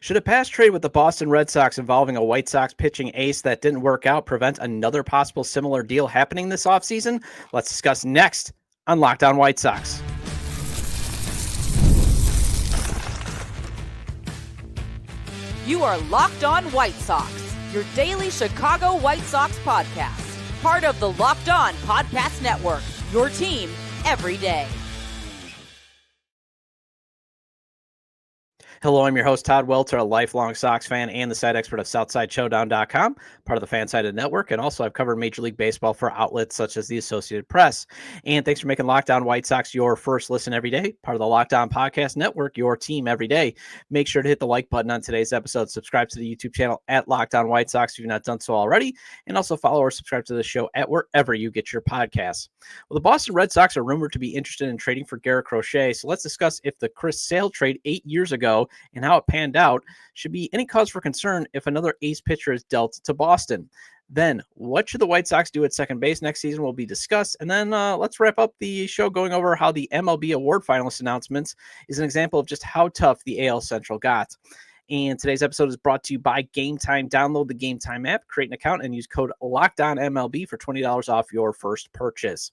Should a past trade with the Boston Red Sox involving a White Sox pitching ace that didn't work out prevent another possible similar deal happening this offseason? Let's discuss next on Locked On White Sox. You are Locked On White Sox, your daily Chicago White Sox podcast. Part of the Locked On Podcast Network, your team every day. Hello, I'm your host, Todd Welter, a lifelong Sox fan and the site expert of SouthsideShowdown.com, part of the FanSided Network, and also I've covered Major League Baseball for outlets such as the Associated Press. And thanks for making Locked On White Sox your first listen every day, part of the Locked On Podcast Network, your team every day. Make sure to hit the like button on today's episode, subscribe to the YouTube channel at Locked On White Sox if you've not done so already, and also follow or subscribe to the show at wherever you get your podcasts. Well, the Boston Red Sox are rumored to be interested in trading for Garrett Crochet, so let's discuss if the Chris Sale trade 8 years ago and how it panned out should be any cause for concern if another ace pitcher is dealt to Boston. Then, what should the White Sox do at second base next season will be discussed. And then let's wrap up the show going over how the MLB award finalist announcements is an example of just how tough the AL Central got. And today's episode is brought to you by Game Time. Download the Game Time app, create an account, and use code LOCKEDONMLB for $20 off your first purchase.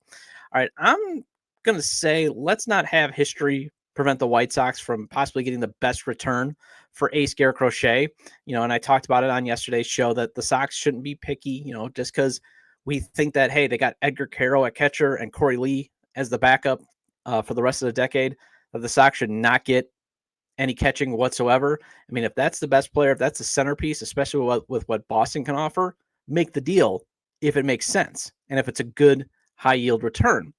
All right, I'm going to say let's not have history prevent the White Sox from possibly getting the best return for ace Garrett Crochet. And I talked about it on yesterday's show that the Sox shouldn't be picky, just because we think that, hey, they got Edgar Caro at catcher and Corey Lee as the backup for the rest of the decade, that the Sox should not get any catching whatsoever. I mean, if that's the best player, if that's the centerpiece, especially with what Boston can offer, make the deal if it makes sense and if it's a good high yield return.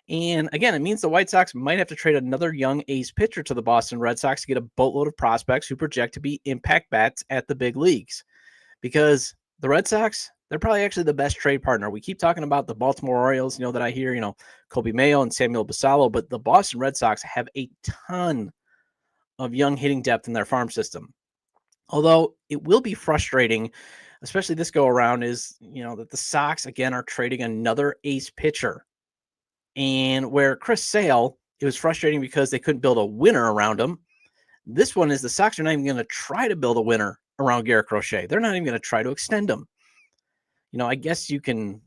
And again, it means the White Sox might have to trade another young ace pitcher to the Boston Red Sox to get a boatload of prospects who project to be impact bats at the big leagues. Because the Red Sox, they're probably actually the best trade partner. We keep talking about the Baltimore Orioles, that I hear, Kobe Mayo and Samuel Basallo, but the Boston Red Sox have a ton of young hitting depth in their farm system. Although it will be frustrating, especially this go around, is, that the Sox, again, are trading another ace pitcher. And where Chris Sale, it was frustrating because they couldn't build a winner around him. This one is the Sox are not even going to try to build a winner around Garrett Crochet. They're not even going to try to extend him. I guess you can,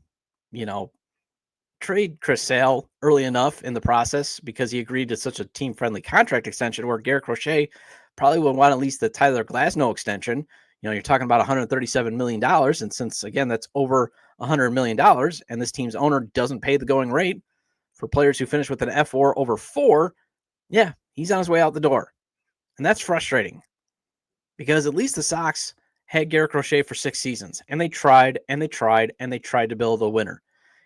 trade Chris Sale early enough in the process because he agreed to such a team-friendly contract extension where Garrett Crochet probably would want at least the Tyler Glasnow extension. You're talking about $137 million. And since, again, that's over $100 million and this team's owner doesn't pay the going rate for players who finish with an F4 over 4, yeah, he's on his way out the door. And that's frustrating because at least the Sox had Garrett Crochet for 6 seasons, and they tried and they tried and they tried to build a winner.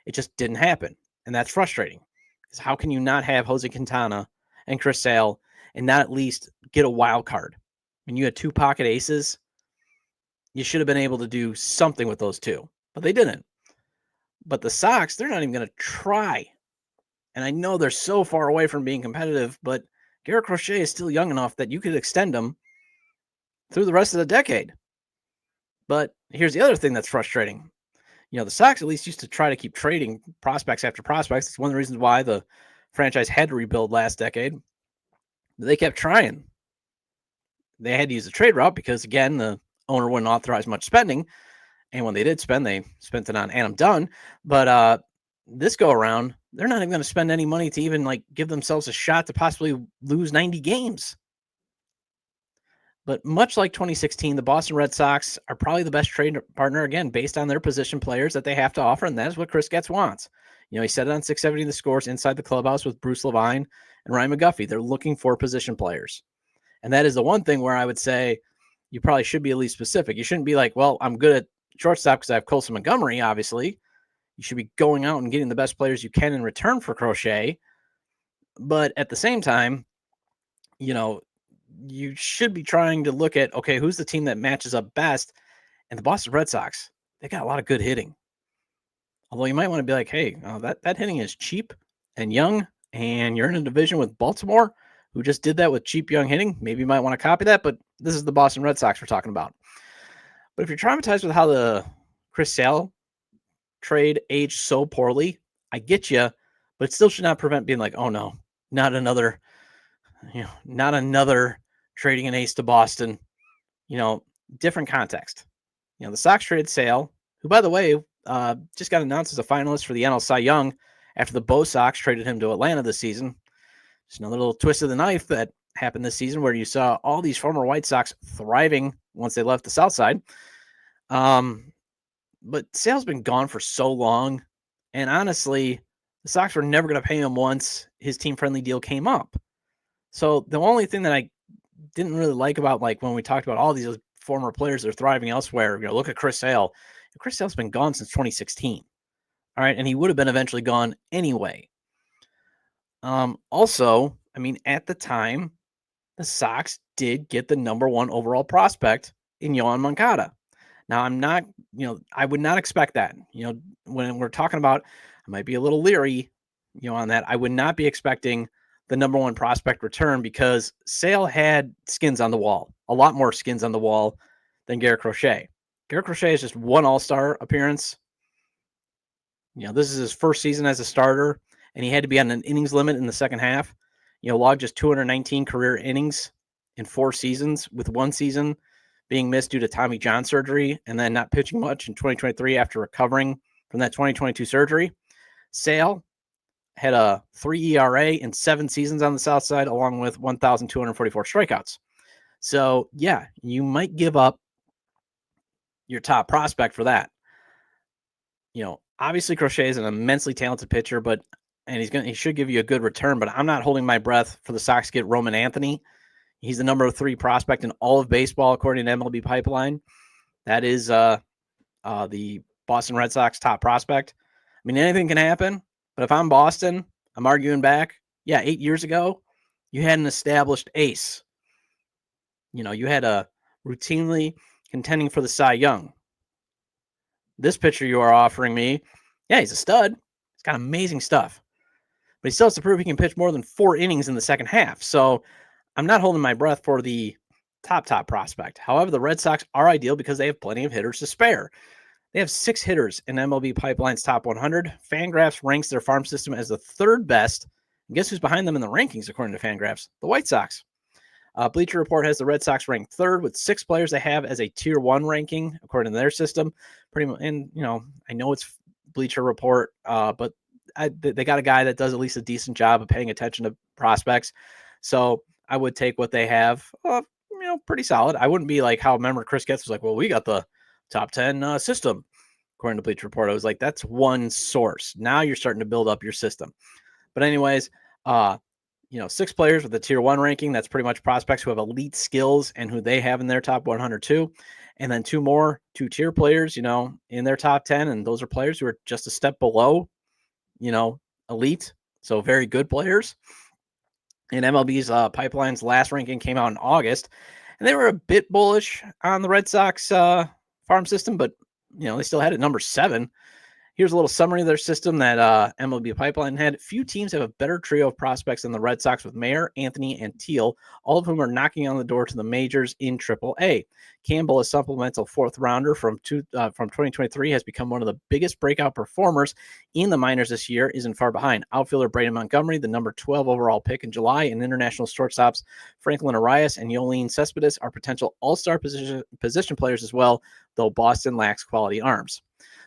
It just didn't happen, and that's frustrating because how can you not have Jose Quintana and Chris Sale and not at least get a wild card? When you had 2 pocket aces, you should have been able to do something with those 2, but they didn't. But the Sox, they're not even going to try. And I know they're so far away from being competitive, but Garrett Crochet is still young enough that you could extend him through the rest of the decade. But here's the other thing that's frustrating. The Sox at least used to try to keep trading prospects after prospects. It's one of the reasons why the franchise had to rebuild last decade. They kept trying. They had to use the trade route because, again, the owner wouldn't authorize much spending. And when they did spend, they spent it on Adam Dunn. But this go around, they're not even going to spend any money to even give themselves a shot to possibly lose 90 games. But much like 2016, the Boston Red Sox are probably the best trade partner, again, based on their position players that they have to offer. And that is what Chris Getz wants. He said it on 670 The Scores inside the clubhouse with Bruce Levine and Ryan McGuffey. They're looking for position players. And that is the one thing where I would say you probably should be at least specific. You shouldn't be like, well, I'm good at shortstop because I have Colson Montgomery, obviously. You should be going out and getting the best players you can in return for Crochet. But at the same time, you should be trying to look at, okay, who's the team that matches up best? And the Boston Red Sox, they got a lot of good hitting. Although you might want to be like, hey, that hitting is cheap and young, and you're in a division with Baltimore, who just did that with cheap young hitting. Maybe you might want to copy that, but this is the Boston Red Sox we're talking about. But if you're traumatized with how the Chris Sale trade aged so poorly, I get you, but it still should not prevent being like, oh no, not another trading an ace to Boston. different context. The Sox traded Sale, who, by the way, just got announced as a finalist for the NL Cy Young after the Bo Sox traded him to Atlanta this season. Just another little twist of the knife that happened this season where you saw all these former White Sox thriving once they left the South Side. But Sale's been gone for so long, and honestly, the Sox were never going to pay him once his team-friendly deal came up. So the only thing that I didn't really like about, like, when we talked about all these former players that are thriving elsewhere, look at Chris Sale. Chris Sale's been gone since 2016. All right, and he would have been eventually gone anyway. Also, at the time, the Sox did get the number 1 overall prospect in Yoan Moncada. Now, I'm not, I would not expect that. When we're talking about, I might be a little leery, on that. I would not be expecting the number 1 prospect return because Sale had skins on the wall, a lot more skins on the wall than Garrett Crochet. Garrett Crochet is just 1 All-Star appearance. This is his first season as a starter, and he had to be on an innings limit in the second half. Logged just 219 career innings in 4 seasons, with 1 season being missed due to Tommy John surgery and then not pitching much in 2023 after recovering from that 2022 surgery. Sale had a 3 ERA in 7 seasons on the South Side, along with 1,244 strikeouts. So, yeah, you might give up your top prospect for that. Obviously Crochet is an immensely talented pitcher, and he should give you a good return, but I'm not holding my breath for the Sox to get Roman Anthony. He's the number 3 prospect in all of baseball, according to MLB Pipeline. That is the Boston Red Sox top prospect. Anything can happen, but if I'm Boston, I'm arguing back. Yeah, 8 years ago, you had an established ace. You had a routinely contending for the Cy Young. This pitcher you are offering me, yeah, he's a stud. He's got amazing stuff. But he still has to prove he can pitch more than 4 innings in the second half. So I'm not holding my breath for the top prospect. However, the Red Sox are ideal because they have plenty of hitters to spare. They have 6 hitters in MLB Pipeline's top 100. Fangraphs ranks their farm system as the 3rd best. And guess who's behind them in the rankings, according to Fangraphs? The White Sox. Bleacher Report has the Red Sox ranked 3rd with 6 players they have as a tier 1 ranking, according to their system. Pretty much, and I know it's Bleacher Report, but they got a guy that does at least a decent job of paying attention to prospects. So I would take what they have, pretty solid. I wouldn't be like how, remember, Chris Getz was like, well, we got the top 10 system, according to Bleacher Report. I was like, that's one source. Now you're starting to build up your system. But anyways, 6 players with a tier 1 ranking. That's pretty much prospects who have elite skills and who they have in their top 100 too. And then 2 more 2-tier players, in their top 10. And those are players who are just a step below, elite. So very good players. And MLB's Pipeline's last ranking came out in August. And they were a bit bullish on the Red Sox farm system, but, they still had it number 7. Here's a little summary of their system that MLB Pipeline had. Few teams have a better trio of prospects than the Red Sox, with Mayer, Anthony, and Teal, all of whom are knocking on the door to the majors in AAA. Campbell, a supplemental 4th rounder from 2023, has become one of the biggest breakout performers in the minors this year, isn't far behind. Outfielder Braden Montgomery, the number 12 overall pick in July, and international shortstops Franklin Arias and Yoelin Cespedes are potential all-star position players as well, though Boston lacks quality arms.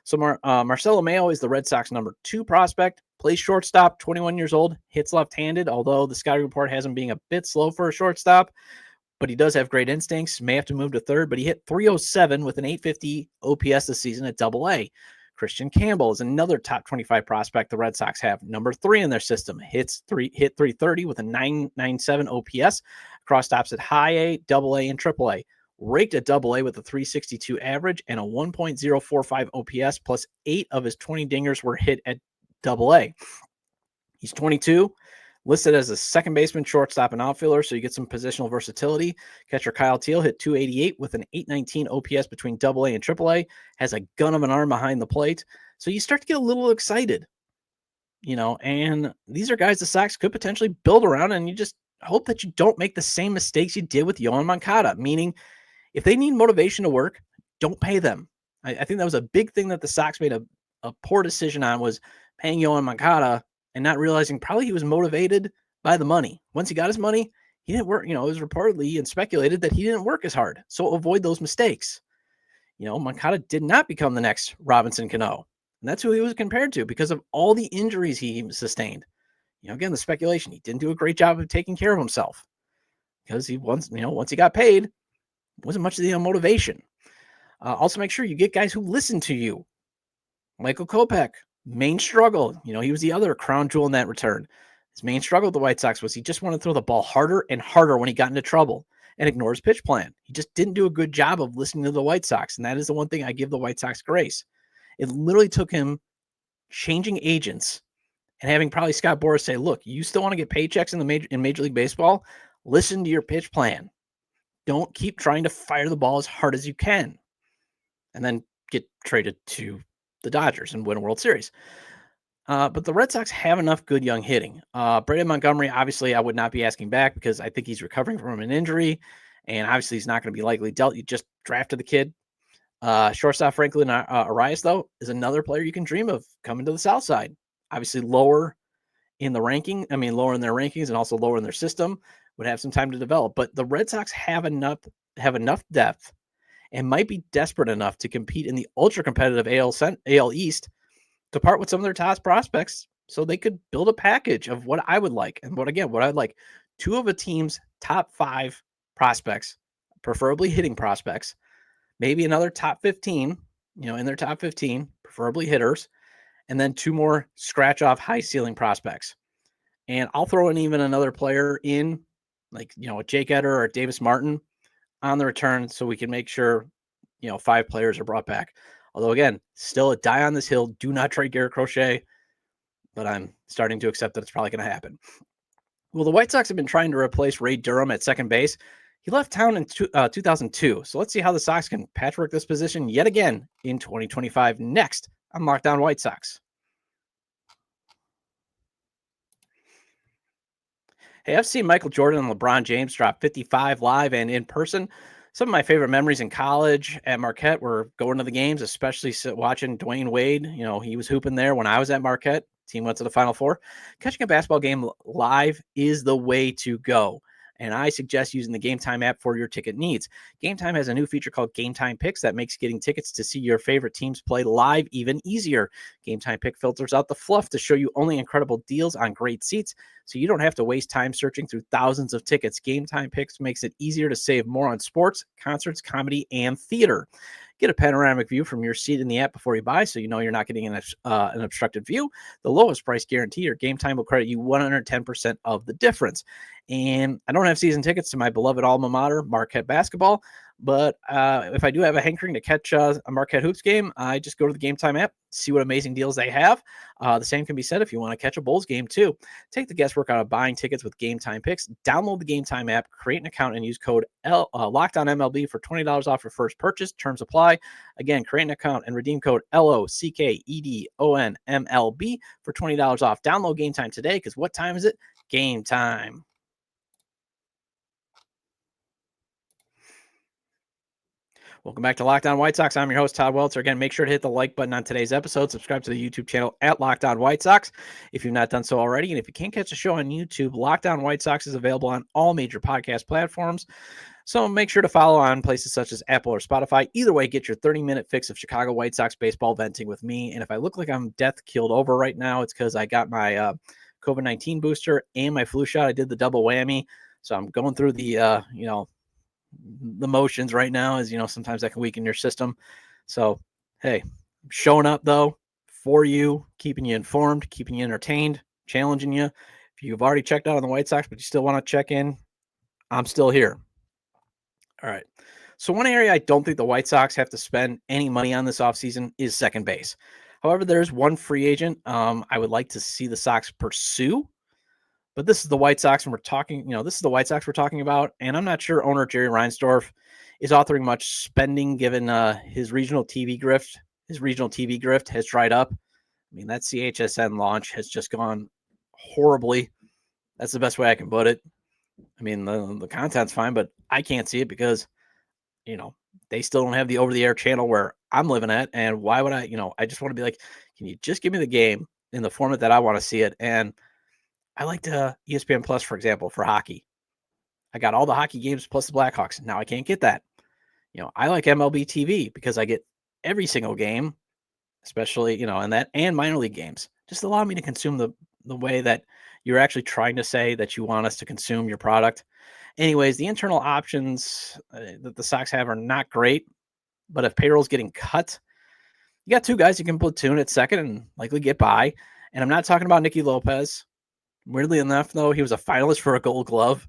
So Marcelo Mayo is the Red Sox number 2 prospect, plays shortstop, 21 years old, hits left-handed, although the scouting report has him being a bit slow for a shortstop, but he does have great instincts, may have to move to 3rd, but he hit .307 with an .850 OPS this season at AA. Christian Campbell is another top 25 prospect the Red Sox have, number 3 in their system, hit .330 with a .997 OPS, cross stops at high A, AA, and AAA. Raked at AA with a .362 average and a 1.045 OPS, plus 8 of his 20 dingers were hit at AA. He's 22, listed as a second baseman, shortstop, and outfielder, so you get some positional versatility. Catcher Kyle Teal hit .288 with an .819 OPS between AA and AAA, has a gun of an arm behind the plate, so you start to get a little excited, and these are guys the Sox could potentially build around, and you just hope that you don't make the same mistakes you did with Yoan Moncada, meaning if they need motivation to work, don't pay them. I think that was a big thing that the Sox made a poor decision on, was paying Yoan Moncada and not realizing probably he was motivated by the money. Once he got his money, he didn't work. It was reportedly and speculated that he didn't work as hard. So avoid those mistakes. Moncada did not become the next Robinson Cano. And that's who he was compared to because of all the injuries he sustained. Again, the speculation, he didn't do a great job of taking care of himself because once he got paid, wasn't much of the motivation. Also, make sure you get guys who listen to you. Michael Kopech, main struggle. He was the other crown jewel in that return. His main struggle with the White Sox was he just wanted to throw the ball harder and harder when he got into trouble and ignore his pitch plan. He just didn't do a good job of listening to the White Sox, and that is the one thing I give the White Sox grace. It literally took him changing agents and having probably Scott Boras say, look, you still want to get paychecks in Major League Baseball? Listen to your pitch plan. Don't keep trying to fire the ball as hard as you can and then get traded to the Dodgers and win a World Series. But the Red Sox have enough good young hitting. Braden Montgomery, obviously, I would not be asking back because I think he's recovering from an injury, and obviously he's not going to be likely dealt. You just drafted the kid. Shortstop Franklin Arias, though, is another player you can dream of coming to the South Side. Obviously, lower in their rankings and also lower in their system, would have some time to develop. But the Red Sox have enough depth and might be desperate enough to compete in the ultra competitive AL East to part with some of their top prospects so they could build a package of what I would like. And what I'd like, two of a team's top 5 prospects, preferably hitting prospects, maybe another top 15, in their top 15, preferably hitters, and then 2 more scratch off high ceiling prospects. And I'll throw in even another player in, like, a Jake Eder or Davis Martin on the return so we can make sure, 5 players are brought back. Although, again, still a die on this hill. Do not trade Garrett Crochet, but I'm starting to accept that it's probably going to happen. Well, the White Sox have been trying to replace Ray Durham at second base. He left town in 2002. So let's see how the Sox can patchwork this position yet again in 2025 next on Locked On White Sox. Hey, I've seen Michael Jordan and LeBron James drop 55 live and in person. Some of my favorite memories in college at Marquette were going to the games, especially watching Dwayne Wade. He was hooping there when I was at Marquette. Team went to the Final Four. Catching a basketball game live is the way to go. And I suggest using the Game Time app for your ticket needs. Game Time has a new feature called Game Time Picks that makes getting tickets to see your favorite teams play live even easier. Game Time Pick filters out the fluff to show you only incredible deals on great seats, so you don't have to waste time searching through thousands of tickets. Game Time Picks makes it easier to save more on sports, concerts, comedy, and theater. Get a panoramic view from your seat in the app before you buy, so you know you're not getting an obstructed view. The lowest price guarantee or Game Time will credit you 110% of the difference. And I don't have season tickets to my beloved alma mater, Marquette basketball, but if I do have a hankering to catch a Marquette Hoops game, I just go to the Game Time app, see what amazing deals they have. The same can be said if you want to catch a Bulls game too. Take the guesswork out of buying tickets with Game Time Picks. Download the Game Time app, create an account, and use code LOCKEDONMLB for $20 off your first purchase. Terms apply. Again, create an account and redeem code LOCKEDONMLB for $20 off. Download Game Time today, because what time is it? Game time. Welcome back to Locked On White Sox. I'm your host, Todd Welter. Again, make sure to hit the like button on today's episode. Subscribe to the YouTube channel at Locked On White Sox if you've not done so already. And if you can't catch the show on YouTube, Locked On White Sox is available on all major podcast platforms. So make sure to follow on places such as Apple or Spotify. Either way, get your 30-minute fix of Chicago White Sox baseball venting with me. And if I look like I'm death killed over right now, it's because I got my COVID-19 booster and my flu shot. I did the double whammy. So I'm going through the, the motions right now, as sometimes that can weaken your system. So, hey, I'm showing up though for you, keeping you informed, keeping you entertained, challenging you. If you've already checked out on the White Sox, but you still want to check in, I'm still here. All right. So one area I don't think the White Sox have to spend any money on this offseason is second base. However, there's one free agent I would like to see the Sox pursue. But this is the White Sox, and we're talking, this is the White Sox we're talking about. And I'm not sure owner Jerry Reinsdorf is authoring much spending given his regional TV grift. His regional TV grift has dried up. I mean, that CHSN launch has just gone horribly. That's the best way I can put it. I mean, the content's fine, but I can't see it because, they still don't have the over-the-air channel where I'm living at. And why would I just want to be like, can you just give me the game in the format that I want to see it? And I liked ESPN Plus, for example, for hockey. I got all the hockey games plus the Blackhawks. Now I can't get that. I like MLB TV because I get every single game, especially, and minor league games. Just allow me to consume the way that you're actually trying to say that you want us to consume your product. Anyways, the internal options that the Sox have are not great, but if payroll's getting cut, you got two guys you can platoon at second and likely get by. And I'm not talking about Nicky Lopez. Weirdly enough, though, he was a finalist for a Gold Glove.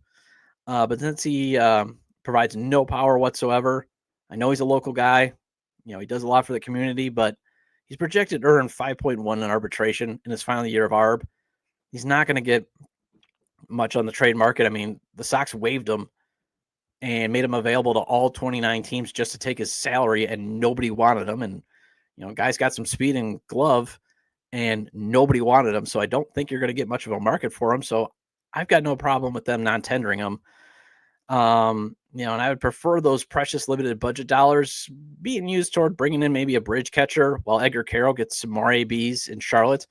But since he provides no power whatsoever, I know he's a local guy. He does a lot for the community, but he's projected to earn 5.1 in arbitration in his final year of ARB. He's not going to get much on the trade market. I mean, the Sox waived him and made him available to all 29 teams just to take his salary, and nobody wanted him. And, guy's got some speed and glove, and nobody wanted him. So I don't think you're going to get much of a market for him. So I've got no problem with them non-tendering him. And I would prefer those precious limited budget dollars being used toward bringing in maybe a bridge catcher while Edgar Carroll gets some more ABs in Charlotte.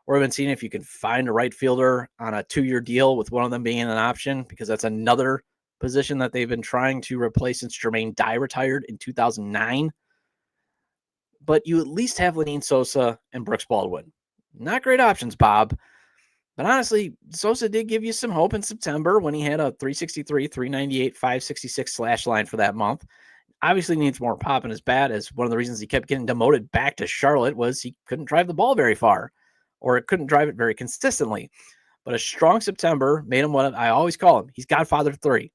Or I've been seeing if you can find a right fielder on a 2-year deal with one of them being an option, because that's another position that they've been trying to replace since Jermaine Dye retired in 2009. But you at least have Lenyn, Sosa, and Brooks Baldwin. Not great options, Bob. But honestly, Sosa did give you some hope in September when he had a 363, 398, 566 slash line for that month. Obviously needs more pop in his bat, as one of the reasons he kept getting demoted back to Charlotte was he couldn't drive the ball very far, or it couldn't drive it very consistently. But a strong September made him what I always call him. He's Godfather 3.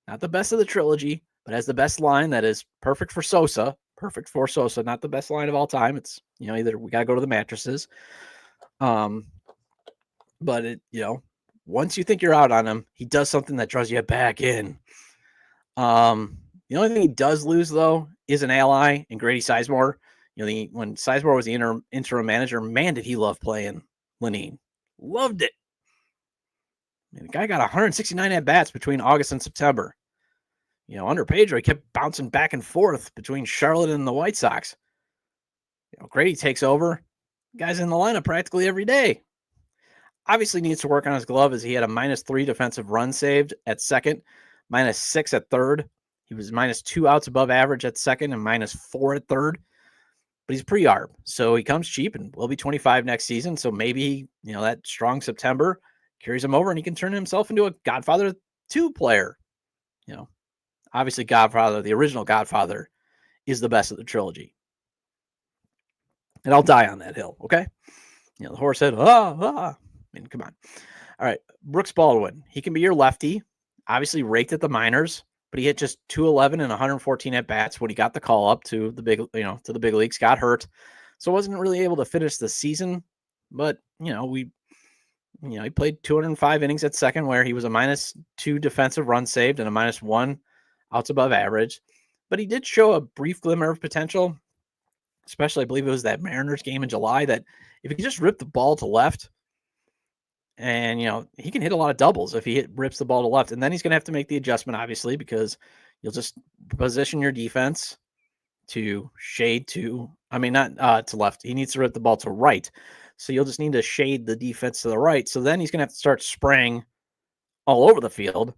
Not the best of the trilogy, but has the best line that is perfect for Sosa. Perfect for Sosa, not the best line of all time. It's, either we got to go to the mattresses. But once you think you're out on him, he does something that draws you back in. The only thing he does lose, though, is an ally in Grady Sizemore. When Sizemore was the interim manager, man, did he love playing Lenyn. Loved it. The guy got 169 at-bats between August and September. Under Pedro, he kept bouncing back and forth between Charlotte and the White Sox. Grady takes over. Guy's in the lineup practically every day. Obviously needs to work on his glove, as he had a -3 defensive run saved at second, -6 at third. He was -2 outs above average at second and -4 at third. But he's pre-ARB, so he comes cheap and will be 25 next season. So maybe, that strong September carries him over and he can turn himself into a Godfather 2 player. Obviously Godfather, the original Godfather, is the best of the trilogy. And I'll die on that hill, okay? The horse said, I mean, come on. All right, Brooks Baldwin. He can be your lefty. Obviously raked at the minors, but he hit just 211 and 114 at bats when he got the call up to the big, to the big leagues. Got hurt, so wasn't really able to finish the season. But he played 205 innings at second, where he was a -2 defensive run saved and a -1 outs above average. But he did show a brief glimmer of potential, especially I believe it was that Mariners game in July, that if he could just rip the ball to left. And, he can hit a lot of doubles if he rips the ball to left. And then he's going to have to make the adjustment, obviously, because you'll just position your defense to shade not to left. He needs to rip the ball to right. So you'll just need to shade the defense to the right. So then he's going to have to start spraying all over the field.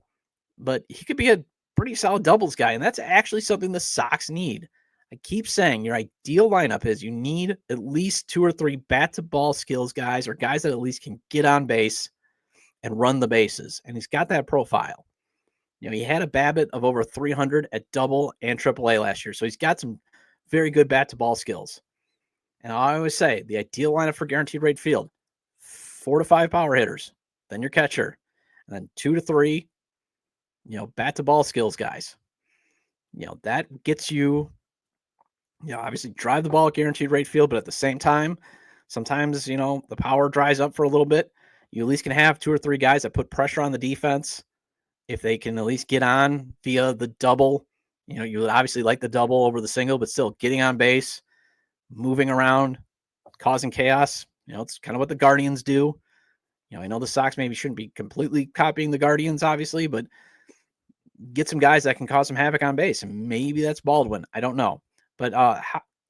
But he could be a pretty solid doubles guy. And that's actually something the Sox need. I keep saying your ideal lineup is you need at least 2 or 3 bat-to-ball skills guys, or guys that at least can get on base and run the bases. And he's got that profile. He had a BABIP of over 300 at double and AAA last year. So he's got some very good bat-to-ball skills. And I always say the ideal lineup for guaranteed rate field, 4 to 5 power hitters, then your catcher, and then 2 to 3, bat-to-ball skills guys. That gets you, obviously drive the ball at guaranteed rate field, but at the same time, sometimes, the power dries up for a little bit. You at least can have 2 or 3 guys that put pressure on the defense. If they can at least get on via the double, you would obviously like the double over the single, but still getting on base, moving around, causing chaos. It's kind of what the Guardians do. I know the Sox maybe shouldn't be completely copying the Guardians, obviously, but get some guys that can cause some havoc on base. And maybe that's Baldwin. I don't know. But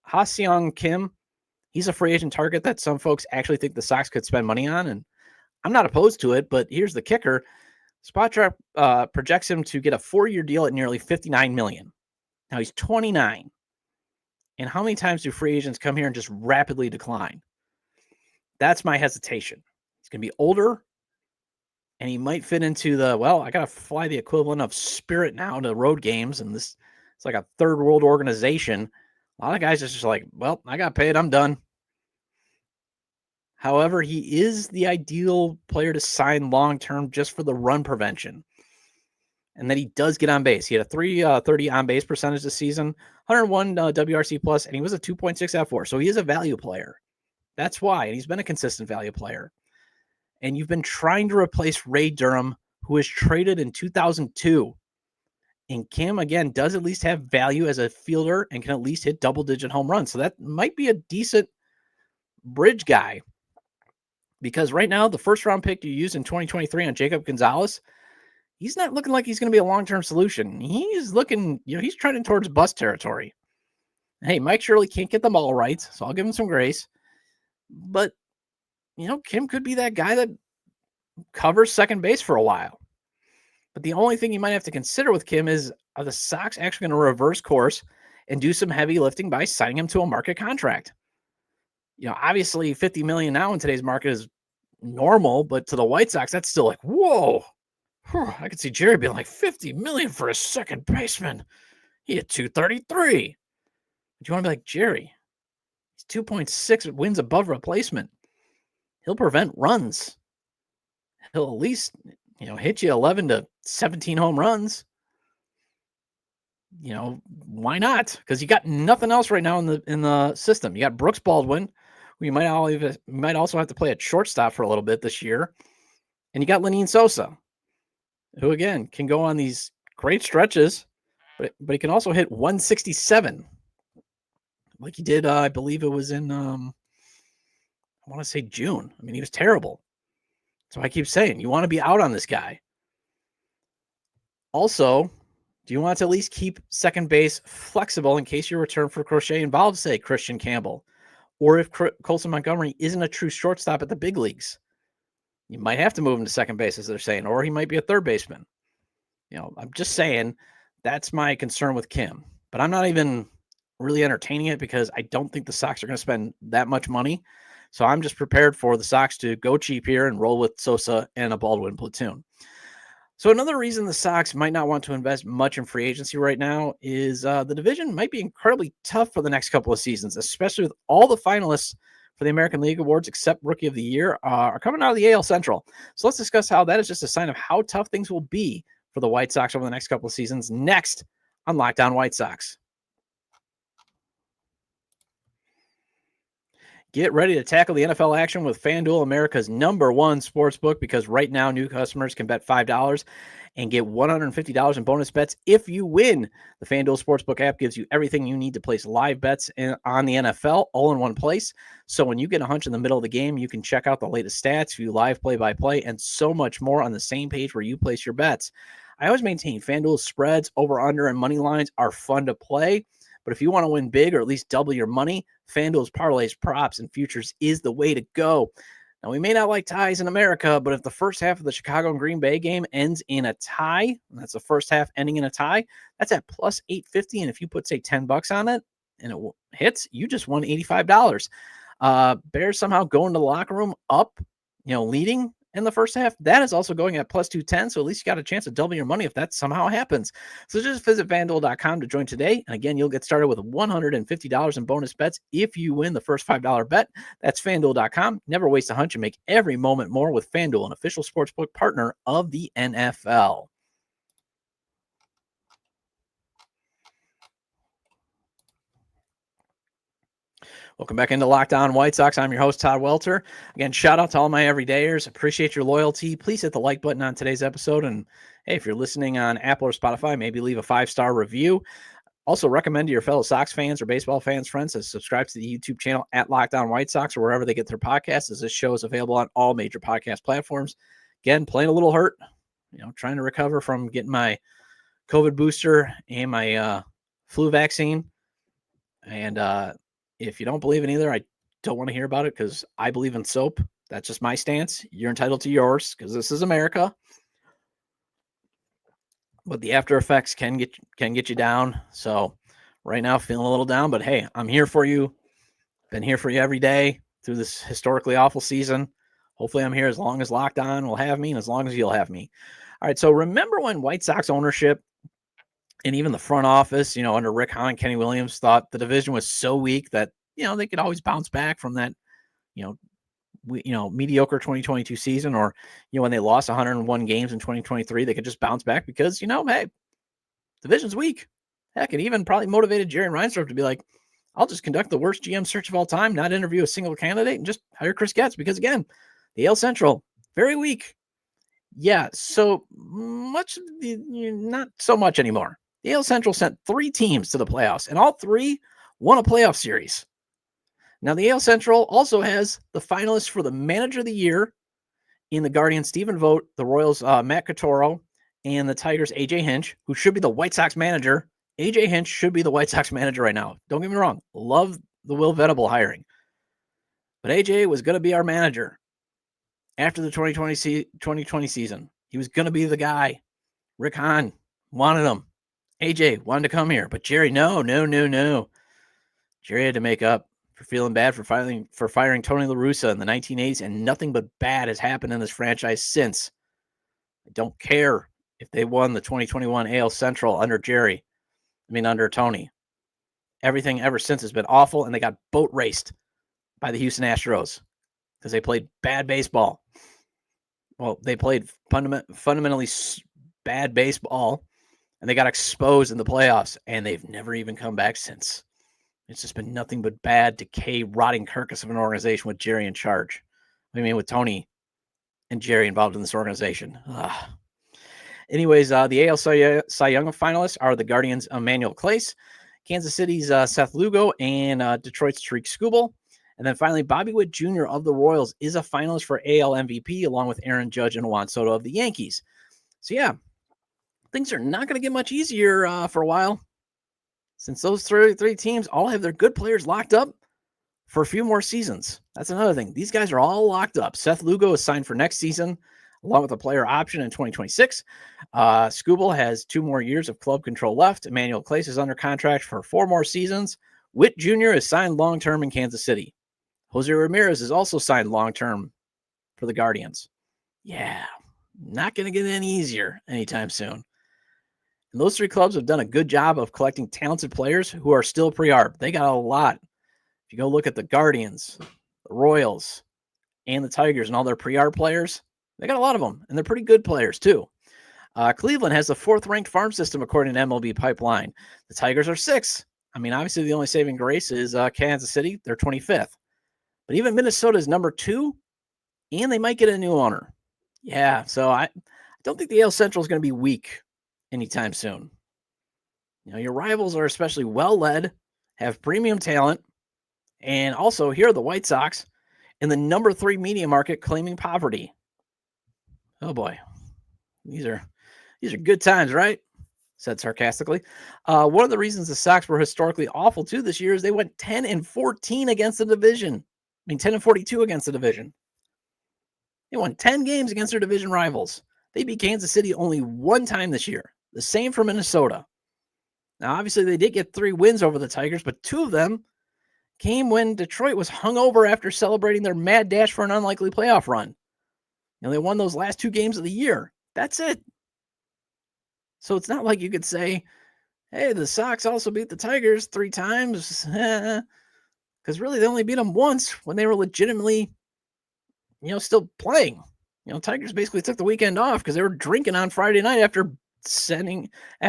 Ha-Seong Kim, he's a free agent target that some folks actually think the Sox could spend money on. And I'm not opposed to it, but here's the kicker. Spotrac projects him to get a 4-year deal at nearly $59 million. Now he's 29. And how many times do free agents come here and just rapidly decline? That's my hesitation. He's going to be older, and he might fit into the, well, I got to fly the equivalent of Spirit now to road games, and this it's like a third world organization. A lot of guys are just like, well, I got paid, I'm done. However, he is the ideal player to sign long-term just for the run prevention. And then he does get on base. He had a 330 on base percentage this season, 101 WRC plus, and he was a 2.6 F4. So he is a value player. That's why. And he's been a consistent value player. And you've been trying to replace Ray Durham, who was traded in 2002. And Kim, again, does at least have value as a fielder and can at least hit double-digit home runs. So that might be a decent bridge guy. Because right now, the first-round pick you used in 2023 on Jacob Gonzalez, he's not looking like he's going to be a long-term solution. He's looking, he's trending towards bust territory. Hey, Mike Shirley can't get the ball right, so I'll give him some grace. But, Kim could be that guy that covers second base for a while. But the only thing you might have to consider with Kim is, are the Sox actually going to reverse course and do some heavy lifting by signing him to a market contract? Obviously $50 million now in today's market is normal, but to the White Sox, that's still like, whoa. I could see Jerry being like, $50 million for a second baseman. He had 233. But you want to be like, Jerry, he's 2.6 wins above replacement. He'll prevent runs. He'll at least, hit you 11 to 17 home runs. Why not? Because you got nothing else right now in the system. You got Brooks Baldwin, who you might also have to play at shortstop for a little bit this year. And you got Lenyn Sosa, who again can go on these great stretches, but he can also hit 167, like he did. I believe it was in I want to say June. I mean, he was terrible. So I keep saying you want to be out on this guy. Also, do you want to at least keep second base flexible in case your return for Crochet involves, say, Christian Campbell, or if Colson Montgomery isn't a true shortstop at the big leagues? You might have to move him to second base, as they're saying, or he might be a third baseman. I'm just saying that's my concern with Kim. But I'm not even really entertaining it because I don't think the Sox are going to spend that much money. So I'm just prepared for the Sox to go cheap here and roll with Sosa and a Baldwin platoon. So another reason the Sox might not want to invest much in free agency right now is the division might be incredibly tough for the next couple of seasons, especially with all the finalists for the American League Awards, except Rookie of the Year, are coming out of the AL Central. So let's discuss how that is just a sign of how tough things will be for the White Sox over the next couple of seasons next on Locked On White Sox. Get ready to tackle the NFL action with FanDuel, America's #1 sportsbook, because right now new customers can bet $5 and get $150 in bonus bets if you win. The FanDuel Sportsbook app gives you everything you need to place live bets on the NFL all in one place. So when you get a hunch in the middle of the game, you can check out the latest stats, view live play-by-play, and so much more on the same page where you place your bets. I always maintain FanDuel's spreads, over-under, and money lines are fun to play. But if you want to win big or at least double your money, FanDuel's parlays, props, and futures is the way to go. Now, we may not like ties in America, but if the first half of the Chicago and Green Bay game ends in a tie, and that's the first half ending in a tie, that's at plus 850. And if you put, say, $10 on it and it hits, you just won $85. Bears somehow go into the locker room up, leading in the first half, that is also going at plus 210. So at least you got a chance to double your money if that somehow happens. So just visit FanDuel.com to join today. And again, you'll get started with $150 in bonus bets if you win the first $5 bet. That's FanDuel.com. Never waste a hunch and make every moment more with FanDuel, an official sportsbook partner of the NFL. Welcome back into Locked On White Sox. I'm your host, Todd Welter. Again, shout out to all my everydayers. Appreciate your loyalty. Please hit the like button on today's episode. And hey, if you're listening on Apple or Spotify, maybe leave a 5-star review. Also recommend to your fellow Sox fans or baseball fans, friends, to subscribe to the YouTube channel at Locked On White Sox or wherever they get their podcasts, as this show is available on all major podcast platforms. Again, playing a little hurt, trying to recover from getting my COVID booster and my flu vaccine. And if you don't believe in either, I don't want to hear about it because I believe in soap. That's just my stance. You're entitled to yours because this is America. but the after effects can get you down. So right now, feeling a little down, but hey, I'm here for you. Been here for you every day through this historically awful season. Hopefully, I'm here as long as Locked On will have me, and as long as you'll have me. All right. So remember when White Sox ownership and even the front office, under Rick Hahn and Kenny Williams, thought the division was so weak that they could always bounce back from that, mediocre 2022 season, or when they lost 101 games in 2023, they could just bounce back because hey, division's weak. Heck, it even probably motivated Jerry Reinsdorf to be like, I'll just conduct the worst GM search of all time, not interview a single candidate, and just hire Chris Getz because, again, the AL Central, very weak. Yeah, so much, not so much anymore. The AL Central sent 3 teams to the playoffs, and all 3 won a playoff series. Now, the AL Central also has the finalists for the Manager of the Year in the Guardians, Stephen Vogt, the Royals, Matt Cotoro, and the Tigers, A.J. Hinch, who should be the White Sox manager. A.J. Hinch should be the White Sox manager right now. Don't get me wrong. Love the Will Venable hiring. But A.J. was going to be our manager after the 2020 season. He was going to be the guy. Rick Hahn wanted him. A.J. wanted to come here. But Jerry, no. Jerry had to make up for feeling bad for firing Tony La Russa in the 1980s, and nothing but bad has happened in this franchise since. I don't care if they won the 2021 AL Central under Tony. Everything ever since has been awful, and they got boat raced by the Houston Astros because they played bad baseball. Well, they played fundamentally bad baseball, and they got exposed in the playoffs, and they've never even come back since. It's just been nothing but bad, decay, rotting carcass of an organization with Jerry in charge. With Tony and Jerry involved in this organization. Anyways, the AL Cy Young finalists are the Guardians' Emmanuel Clace, Kansas City's Seth Lugo, and Detroit's Tariq Skubal. And then finally, Bobby Witt Jr. of the Royals is a finalist for AL MVP, along with Aaron Judge and Juan Soto of the Yankees. So yeah, things are not going to get much easier for a while, since those three teams all have their good players locked up for a few more seasons. That's another thing. These guys are all locked up. Seth Lugo is signed for next season, along with a player option in 2026. Skubal has 2 more years of club control left. Emmanuel Clace is under contract for 4 more seasons. Witt Jr. is signed long-term in Kansas City. Jose Ramirez is also signed long-term for the Guardians. Yeah, not going to get any easier anytime soon. And those 3 clubs have done a good job of collecting talented players who are still pre-arb. They got a lot. If you go look at the Guardians, the Royals, and the Tigers and all their pre-arb players, they got a lot of them, and they're pretty good players too. Cleveland has the 4th-ranked farm system according to MLB Pipeline. The Tigers are 6th. Obviously the only saving grace is Kansas City. They're 25th. But even Minnesota is number 2, and they might get a new owner. Yeah, so I don't think the AL Central is going to be weak anytime soon. Your rivals are especially well-led, have premium talent, and also here are the White Sox in the number 3 media market claiming poverty. Oh boy, these are good times, right? Said sarcastically. One of the reasons the Sox were historically awful too this year is they went 10-14 against the division. 10-42 against the division. They won 10 games against their division rivals. They beat Kansas City only 1 time this year. The same for Minnesota. Now, obviously, they did get 3 wins over the Tigers, but 2 of them came when Detroit was hungover after celebrating their mad dash for an unlikely playoff run. They won those last 2 games of the year. That's it. So it's not like you could say, hey, the Sox also beat the Tigers 3 times. Because really, they only beat them once when they were legitimately, still playing. Tigers basically took the weekend off because they were drinking on Friday night after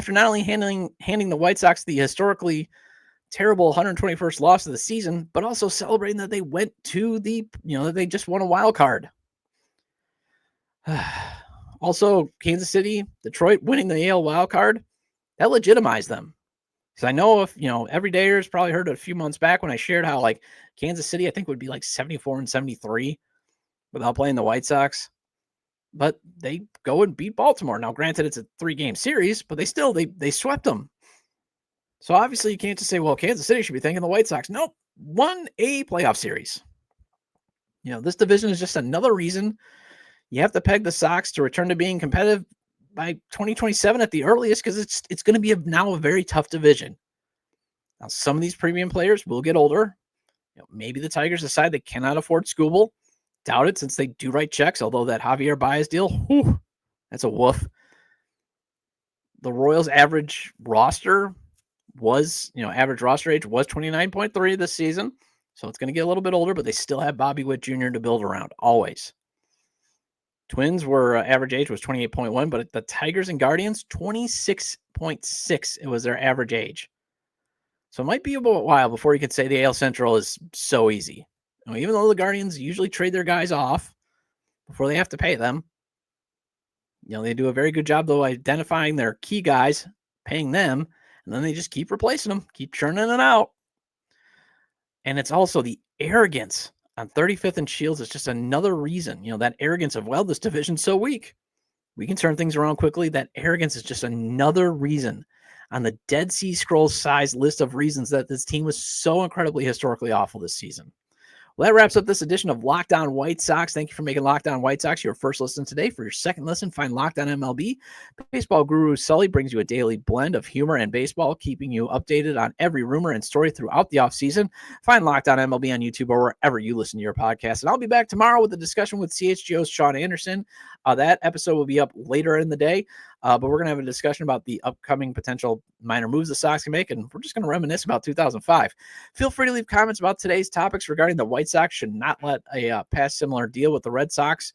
not only handing the White Sox the historically terrible 121st loss of the season, but also celebrating that they went to that they just won a wild card. Also, Kansas City, Detroit winning the AL wild card, that legitimized them. Because I know if, everydayers probably heard it a few months back when I shared how, Kansas City, I think, would be 74-73 without playing the White Sox. But they go and beat Baltimore. Now, granted, it's a 3-game series, but they swept them. So, obviously, you can't just say, well, Kansas City should be thanking the White Sox. Nope, won a playoff series. This division is just another reason you have to peg the Sox to return to being competitive by 2027 at the earliest, because it's going to be now a very tough division. Now, some of these premium players will get older. Maybe the Tigers decide they cannot afford Skubal. Doubt it, since they do write checks, although that Javier Baez deal, whew, that's a woof. The Royals' average roster average roster age was 29.3 this season. So it's going to get a little bit older, but they still have Bobby Witt Jr. to build around, always. Twins were average age was 28.1, but the Tigers and Guardians, 26.6. It was their average age. So it might be a while before you could say the AL Central is so easy. Even though the Guardians usually trade their guys off before they have to pay them, they do a very good job, though, identifying their key guys, paying them, and then they just keep replacing them, keep churning it out. And it's also the arrogance on 35th and Shields is just another reason, that arrogance of, this division's so weak, we can turn things around quickly. That arrogance is just another reason on the Dead Sea Scrolls size list of reasons that this team was so incredibly historically awful this season. Well, that wraps up this edition of Locked On White Sox. Thank you for making Locked On White Sox your first listen today. For your second listen, find Locked On MLB. Baseball guru Sully brings you a daily blend of humor and baseball, keeping you updated on every rumor and story throughout the offseason. Find Locked On MLB on YouTube or wherever you listen to your podcast. And I'll be back tomorrow with a discussion with CHGO's Sean Anderson. That episode will be up later in the day, but we're going to have a discussion about the upcoming potential minor moves the Sox can make, and we're just going to reminisce about 2005. Feel free to leave comments about today's topics regarding the White Sox should not let a past similar deal with the Red Sox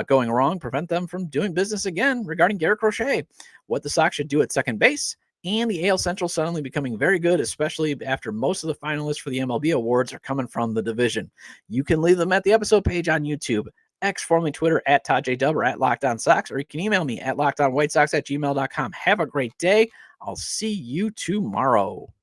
going wrong prevent them from doing business again, regarding Garrett Crochet, what the Sox should do at second base, and the AL Central suddenly becoming very good, especially after most of the finalists for the MLB awards are coming from the division. You can leave them at the episode page on YouTube, X, formerly Twitter, at Todd J. Dub, or at Locked On Sox, or you can email me at lockedonwhitesox@gmail.com. Have a great day. I'll see you tomorrow.